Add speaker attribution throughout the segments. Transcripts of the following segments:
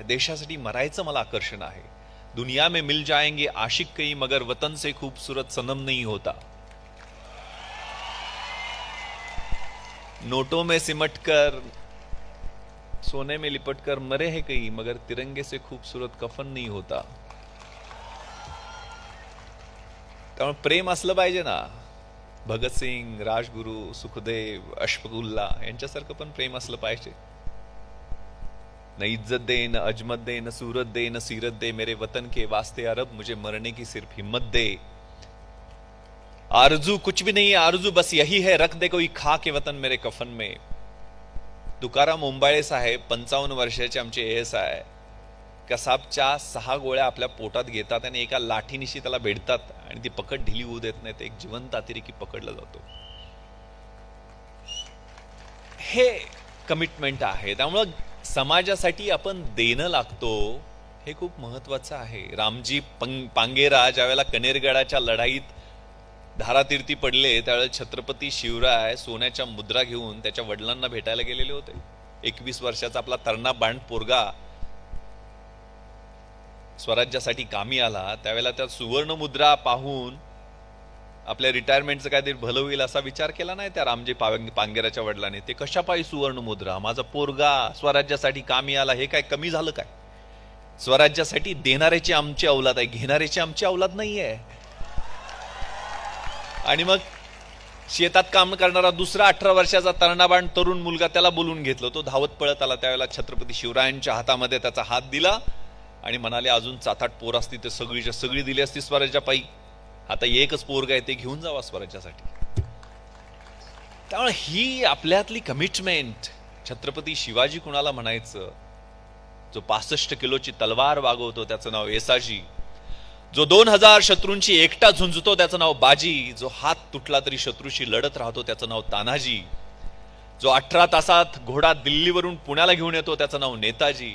Speaker 1: देशासाठी मरायचं मला आकर्षण आहे. दुनिया में मिल जाएंगे आशिक कई मगर वतन से खूबसूरत सनम नहीं होता. नोटों में सिमट कर सोने में लिपट कर मरे हैं कई मगर तिरंगे से खूबसूरत कफन नहीं होता. त्यामुळे प्रेम असलं पाहिजे ना. भगतसिंग, राजगुरू, सुखदेव, अशफाकुल्ला यांच्यासारखं पण प्रेम असलं पाहिजे. न इज्जत दे, न अजमत दे, न सूरत दे, न सीरत दे, मेरे वतन के वास्ते अरब मुझे मरने की सिर्फ हिम्मत दे. आरजू कुछ भी नहीं है, आरजू बस यही है, रख दे कोई खा के वतन मेरे कफन में. तुकाराम ओंबाळे साहेब 55 वर्षाचे आमचे ASI कसाबच्या 6 गोळ्या आपल्या पोटात घेतात आणि एका लाठीनिशी त्याला भेटतात आणि ती पकड ढिली होऊ देत नाही. ते एक जिवंत अतिरेकी पकडला जातो. हे कमिटमेंट आहे. त्यामुळं समाजासाठी आपण देणं लागतो हे खूप महत्वाचं आहे. रामजी पांगेरा ज्यावेळेला कनेरगडाच्या लढाईत धारातीर्थी पडले त्यावेळेला छत्रपती शिवराय सोन्याच्या मुद्रा घेऊन त्याच्या वडिलांना भेटायला गेलेले होते. 21 वर्षाचा आपला तरणा बांड पोरगा स्वराज्यासाठी कामी आला. त्यावेळेला त्या सुवर्ण मुद्रा पाहून आपल्या रिटायरमेंटचं काहीतरी भलं होईल असा विचार केला नाही त्या रामजी पांगेराच्या वडिलांनी. ते कशापायी सुवर्ण मुद्रा, माझा पोरगा स्वराज्यासाठी कामी आला, हे काय कमी झालं काय? स्वराज्यासाठी देणाऱ्याची आमची औलाद आहे, घेणाऱ्याची आमची औलाद नाहीये. आणि मग शेतात काम करणारा दुसरा 18 वर्षाचा तरुणाबाण तरुण मुलगा त्याला बोलून घेतलं. तो धावत पळत आला. त्यावेळेला छत्रपती शिवरायांच्या हातामध्ये त्याचा हात दिला आणि म्हणाले अजून 7-8 पोर असती ते सगळीच्या सगळी दिली असती स्वराज्या पायी. आता एकच पोरगा आहे ते घेऊन जावा स्वराज्यासाठी. त्यामुळे ही आपल्यातली कमिटमेंट. छत्रपती शिवाजी कुणाला म्हणायचं? जो 65 किलोची तलवार वागवतो त्याचं नाव येसाजी. जो 2000 शत्रूंची एकटा झुंजतो त्याचं नाव बाजी. जो हात तुटला तरी शत्रूशी लढत राहतो त्याचं नाव तानाजी. जो 18 तासात घोडा दिल्लीवरून पुण्याला घेऊन येतो त्याचं नाव नेताजी.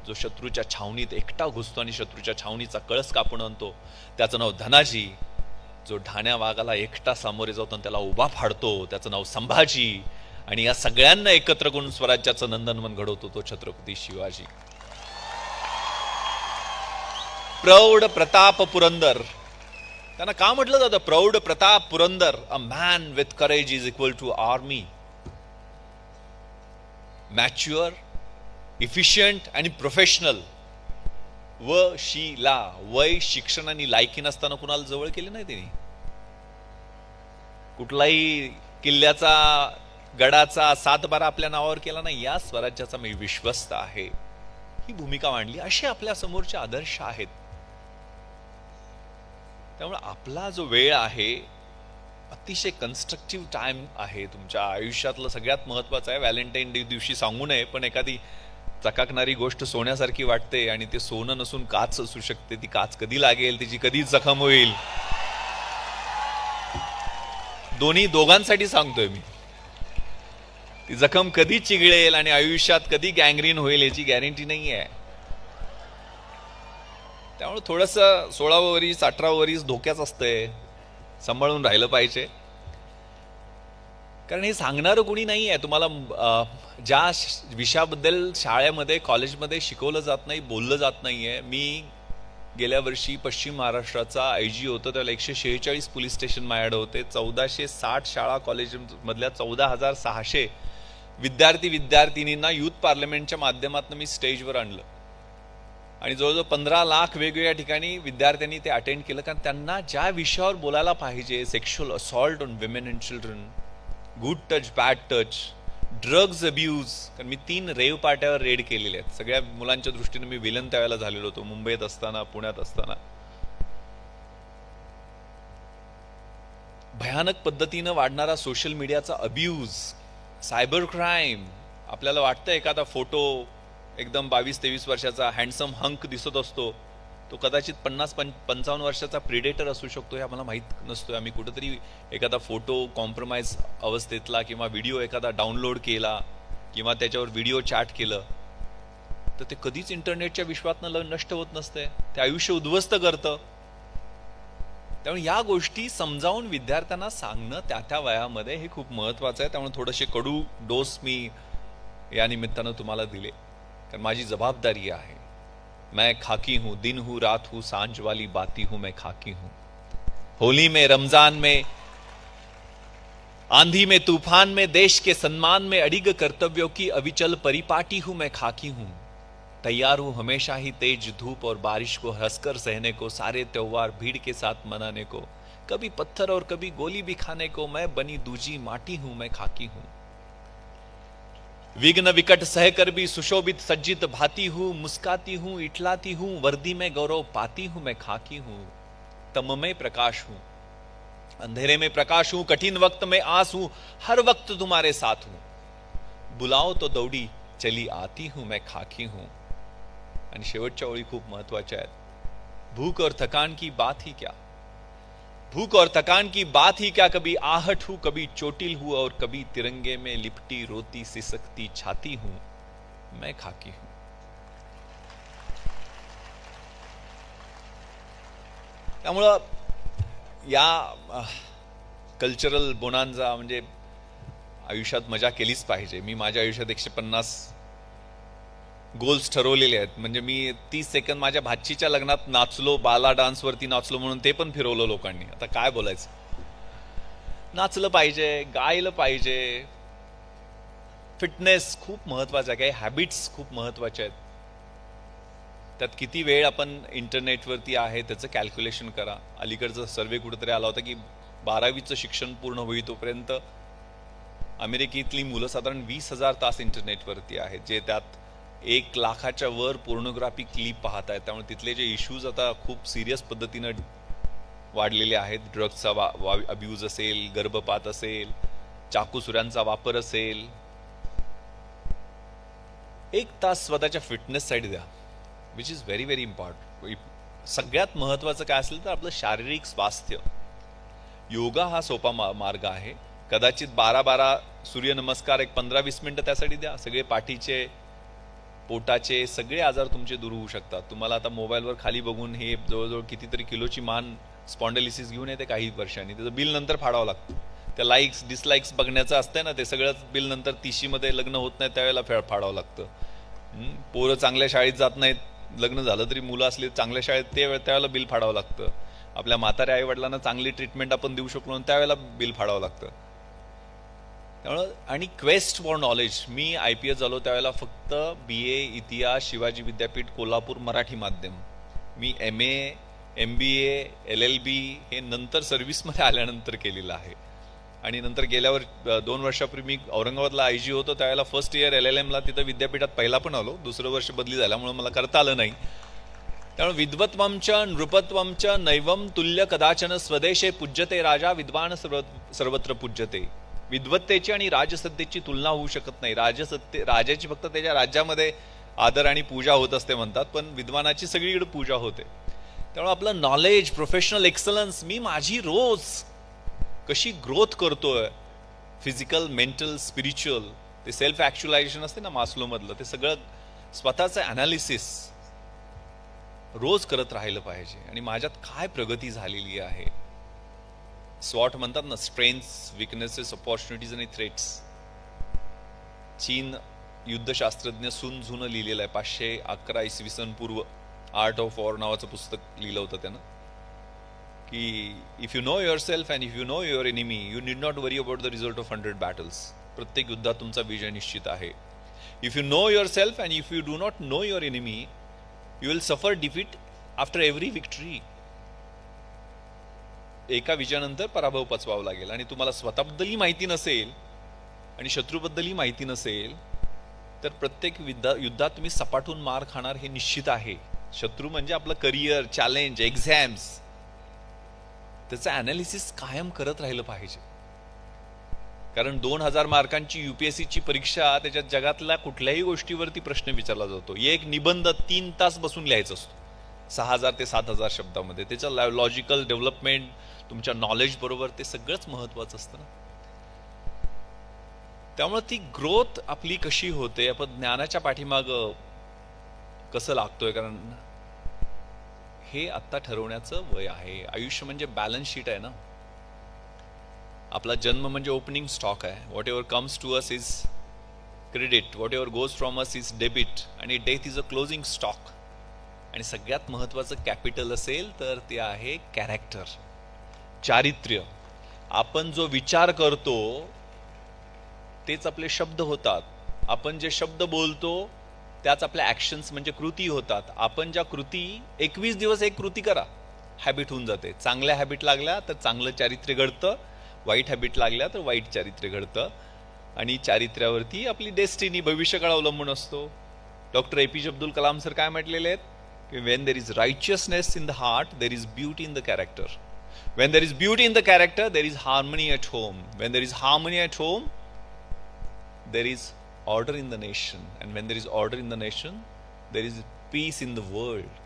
Speaker 1: जो शत्रूच्या छावणीत एकटा घुसतो आणि शत्रूच्या छावणीचा कळस कापून आणतो त्याचं नाव धनाजी. जो ढाण्या वाघाला एकटा सामोरे जातो आणि त्याला उभा फाडतो त्याचं नाव संभाजी. आणि या सगळ्यांना एकत्र करून स्वराज्याचं नंदनवन घडवतो तो छत्रपती शिवाजी. प्रौढ प्रताप पुरंदर. त्यांना का म्हटलं जातं प्रौढ प्रताप पुरंदर? A man with courage is equal to army. Mature, efficient आणि प्रोफेशनल. शीला वय, शिक्षण आणि लायकी नसताना कुणाला जवळ केले नाही त्यांनी. कुठलाही किल्ल्याचा गडाचा 7-12 आपल्या नावावर केला नाही. या स्वराज्याचा मी विश्वस्त आहे ही भूमिका मांडली. असे आपल्या समोरचे आदर्श आहेत. त्यामुळे आपला जो वेळ आहे अतिशय कन्स्ट्रक्टिव्ह टाइम आहे. तुमच्या आयुष्यातलं सगळ्यात महत्वाचं आहे. व्हॅलेंटाईन डे दिवशी सांगू नये पण एखादी चकाकणारी गोष्ट सोन्यासारखी वाटते आणि ते सोनं नसून काच असू शकते. ती काच कधी लागेल, तिची कधी जखम होईल, दोघांसाठी सांगतोय मी. ती जखम कधी चिघळेल आणि आयुष्यात कधी गँग्रीन होईल याची गॅरंटी नाही आहे. त्यामुळे थोडंसं 16वं वरीस 18वं वरीस धोक्याच असतंय. सांभाळून राहिलं पाहिजे. कारण हे सांगणारं कोणी नाही आहे तुम्हाला. ज्या विषयाबद्दल शाळेमध्ये कॉलेजमध्ये शिकवलं जात नाही, बोललं जात नाहीये. मी गेल्या वर्षी पश्चिम महाराष्ट्राचा IG होतो त्याला 146 पोलीस स्टेशन माझ्याकडे होते. 1460 शाळा कॉलेज मधल्या 14,600 विद्यार्थिनींना युथ पार्लमेंटच्या माध्यमातून मी स्टेजवर आणलं आणि जवळजवळ 15 लाख वेगवेगळ्या ठिकाणी विद्यार्थ्यांनी ते अटेंड केलं. कारण त्यांना ज्या विषयावर बोलायला पाहिजे, sexual assault on women and children, good touch, bad touch, drugs abuse. कारण मी 3 रेव पार्ट्यावर रेड केलेले आहेत. सगळ्या मुलांच्या दृष्टीने मी विलन त्यावेळेला झालेलो होतो मुंबईत असताना, पुण्यात असताना. भयानक पद्धतीनं वाढणारा सोशल मीडियाचा अब्यूज, सायबर क्राईम. आपल्याला वाटतं एखादा फोटो एकदम 22-23 वर्षाचा हँडसम हंक दिसत असतो, तो कदाचित 50-55 वर्षाचा प्रिडेटर असू शकतो हे आम्हाला माहीत नसतोय. आम्ही कुठेतरी एखादा फोटो कॉम्प्रोमाइज अवस्थेतला किंवा व्हिडिओ एखादा डाउनलोड केला किंवा त्याच्यावर व्हिडिओ चॅट केलं तर ते कधीच इंटरनेटच्या विश्वातनं नष्ट होत नसते. ते आयुष्य उद्ध्वस्त करतं. त्यामुळे या गोष्टी समजावून विद्यार्थ्यांना सांगणं त्या वयामध्ये हे खूप महत्वाचं आहे. त्यामुळे थोडेसे कडू डोस मी या निमित्तानं तुम्हाला दिले. कारण माझी जबाबदारी आहे. मैं खाकी हूं, दिन हूं, रात हूं, सांझ वाली बाती हूं, मैं खाकी हूं. होली में, रमजान में, आंधी में, तूफान में, देश के सम्मान में अडिग कर्तव्यों की अविचल परिपाटी हूं, मैं खाकी हूं. तैयार हूं हमेशा ही तेज धूप और बारिश को हंसकर सहने को, सारे त्योहार भीड़ के साथ मनाने को, कभी पत्थर और कभी गोली भी खाने को. मैं बनी दूजी माटी हूं, मैं खाकी हूं. विघ्न विकट सहकर भी सुशोभित सज्जित भाती हूं, मुस्काती हूं, इठलाती हूं, वर्दी में गौरव पाती हूं, मैं खाकी हूं. तम में प्रकाश हूं, अंधेरे में प्रकाश हूं, कठिन वक्त में आस हूं, हर वक्त तुम्हारे साथ हूं. बुलाओ तो दौडी चली आती हूं, मैं खाकी हूं. आणि शेवटच्या ओळी खूप महत्वाच्या आहेत. भूख और थकान की बात ही क्या, भूख और थकान की बात ही क्या, कभी आहट हूं, कभी चोटिल हूं, और कभी तिरंगे में लिपटी रोती सिसकती छाती हूं, मैं खाकी हूं. त्यामुळं या कल्चरल बोनांजा म्हणजे आयुष्यात मजा केलीच पाहिजे. मी माझ्या आयुष्यात 150 गोल्स ठरवलेले आहेत. म्हणजे मी 30 सेकंद माझ्या भाचीच्या लग्नात नाचलो, बाला डान्सवरती नाचलो म्हणून ते पण फिरवलं लोकांनी. आता काय बोलायचं. नाचलं पाहिजे, गायलं पाहिजे. फिटनेस खूप महत्वाचं आहे. काही हॅबिट्स खूप महत्वाच्या आहेत. त्यात किती वेळ आपण इंटरनेटवरती आहे त्याचं कॅल्क्युलेशन करा. अलीकडचा सर्वे कुठेतरी आला होता की 12वीचं शिक्षण पूर्ण होई तोपर्यंत अमेरिकेतली मुलं साधारण 20,000 तास इंटरनेटवरती आहेत, जे त्यात 1 लाखाच्या वर पोर्नोग्राफी क्लिप पाहत आहेत. त्यामुळे तिथले जे इश्यूज आता खूप सिरियस पद्धतीनं वाढलेले आहेत. ड्रग्सचा अब्यूज असेल, गर्भपात असेल, चाकूसुऱ्यांचा वापर असेल. 1 तास स्वतःच्या फिटनेससाठी द्या, which is very very important. सगळ्यात महत्वाचं काय असेल तर आपलं शारीरिक स्वास्थ्य. योगा हा सोपा मार्ग आहे. कदाचित 12-12 सूर्यनमस्कार एक 15-20 मिनिटं त्यासाठी द्या. सगळे पाठीचे, पोटाचे सगळे आजार तुमचे दूर होऊ शकतात. तुम्हाला आता मोबाईलवर खाली बघून हे जवळजवळ कितीतरी किलोची मान स्पॉन्डेलिसिस घेऊन येते काही वर्षांनी. त्याचं बिल नंतर फाडावं लागतं. त्या लाईक्स डिसलाईक्स बघण्याचं असतंय ना, ते सगळंच बिल नंतर 30शी मध्ये लग्न होत नाही त्यावेळेला फाडावं लागतं. पोरं चांगल्या शाळेत जात नाहीत, लग्न झालं तरी मुलं असली चांगल्या शाळेत, त्यावेळेला बिल फाडावं लागतं. आपल्या म्हाताऱ्या आई वडिलांना चांगली ट्रीटमेंट आपण देऊ शकलो त्यावेळेला बिल फाडावं लागतं. त्यामुळं आणि quest for knowledge. Me IPS झालो त्यावेळेला फक्त BA इतिहास शिवाजी विद्यापीठ कोल्हापूर मराठी माध्यम. मी MA MBA LLB हे नंतर सर्व्हिसमध्ये आल्यानंतर केलेलं आहे. आणि नंतर गेल्यावर 2 वर्षापूर्वी मी औरंगाबादला IG होतो त्यावेळेला फर्स्ट इयर LLMला तिथं विद्यापीठात पहिला पण आलो. दुसरं वर्ष बदली झाल्यामुळे मला करता आलं नाही. त्यामुळे विद्वत्वंच नृपत्वंच नैवम तुल्य कदाचन स्वदेशे पूज्यते राजा विद्वान सर्वत्र पूज्यते. विद्वत्तेची आणि राजसत्तेची तुलना होऊ शकत नाही. राजाची फक्त त्याच्या राज्यामध्ये आदर आणि पूजा होत असते म्हणतात, पण विद्वानाची सगळीकडे पूजा होते. त्यामुळे आपलं नॉलेज, प्रोफेशनल एक्सलन्स, मी माझी रोज कशी ग्रोथ करतोय, फिजिकल, मेंटल, स्पिरिच्युअल, ते सेल्फ ॲक्च्युलायझेशन असते ना मास्लो मधलं, ते सगळं स्वतःचं अनालिसिस रोज करत राहिलं पाहिजे. आणि माझ्यात काय प्रगती झालेली आहे. स्वॉट म्हणतात ना, स्ट्रेंथ्स, विकनेसेस, अपॉर्च्युनिटीज आणि थ्रेट्स. चीन युद्धशास्त्रज्ञ सुन झून लिहिलेलं आहे 511 इसवी सन पूर्व. आर्ट ऑफ वॉर नावाचं पुस्तक लिहिलं होतं त्यानं, की if you know your self and if you know your enemy you need not worry about the result of 100 battles. प्रत्येक युद्धात तुमचा विजय निश्चित आहे. If you know your self and if you do not know your enemy you will suffer defeat after every victory. एका विजयानंतर पराभव पचवावा लागेल. आणि तुम्हाला स्वतःबद्दलही माहिती नसेल आणि शत्रूबद्दलही माहिती नसेल तर प्रत्येक युद्धात तुम्ही सपाटून मार खाणार हे निश्चित आहे. शत्रू म्हणजे आपलं करिअर, चॅलेंज, एक्झाम्स, त्याचं अनालिसिस कायम करत राहिलं पाहिजे. कारण 2000 मार्कांची UPSCची परीक्षा, त्याच्यात जगातल्या कुठल्याही गोष्टीवरती प्रश्न विचारला जातो. एक निबंध 3 तास बसून लिहायचा असतो, 6000 ते 7000 शब्दामध्ये. त्याचं लॉजिकल डेव्हलपमेंट, तुमच्या नॉलेज बरोबर, ते सगळंच महत्वाचं असतं ना. त्यामुळे ती ग्रोथ आपली कशी होते, आपण ज्ञानाच्या पाठीमाग कसं लागतोय, कारण हे आत्ता ठरवण्याचं वय आहे. आयुष्य म्हणजे बॅलन्स शीट आहे ना. आपला जन्म म्हणजे ओपनिंग स्टॉक आहे. Whatever comes to us is credit, whatever goes from us is debit, आणि death is a closing stock. आणि सगळ्यात महत्वाचं कॅपिटल असेल तर ते आहे कॅरेक्टर, चारित्र्य. आपण जो विचार करतो तेच आपले शब्द होतात. आपण जे शब्द बोलतो त्याच आपल्या ॲक्शन्स म्हणजे कृती होतात. आपण ज्या कृती 21 दिवस एक कृती करा, हॅबिट होऊन जाते. चांगल्या हॅबिट लागल्या तर चांगलं चारित्र्य घडतं, वाईट हॅबिट लागल्या तर वाईट चारित्र्य घडतं. आणि चारित्र्यावरती आपली डेस्टिनी, भविष्यकाळ अवलंबून असतो. Doctor APJ Abdul Kalam sir काय म्हटलेले आहेत की when there is righteousness in the heart there is beauty in the character. When there is beauty in the character, there is harmony at home. When there is harmony at home, there is order in the nation. And when there is order in the nation, there is peace in the world.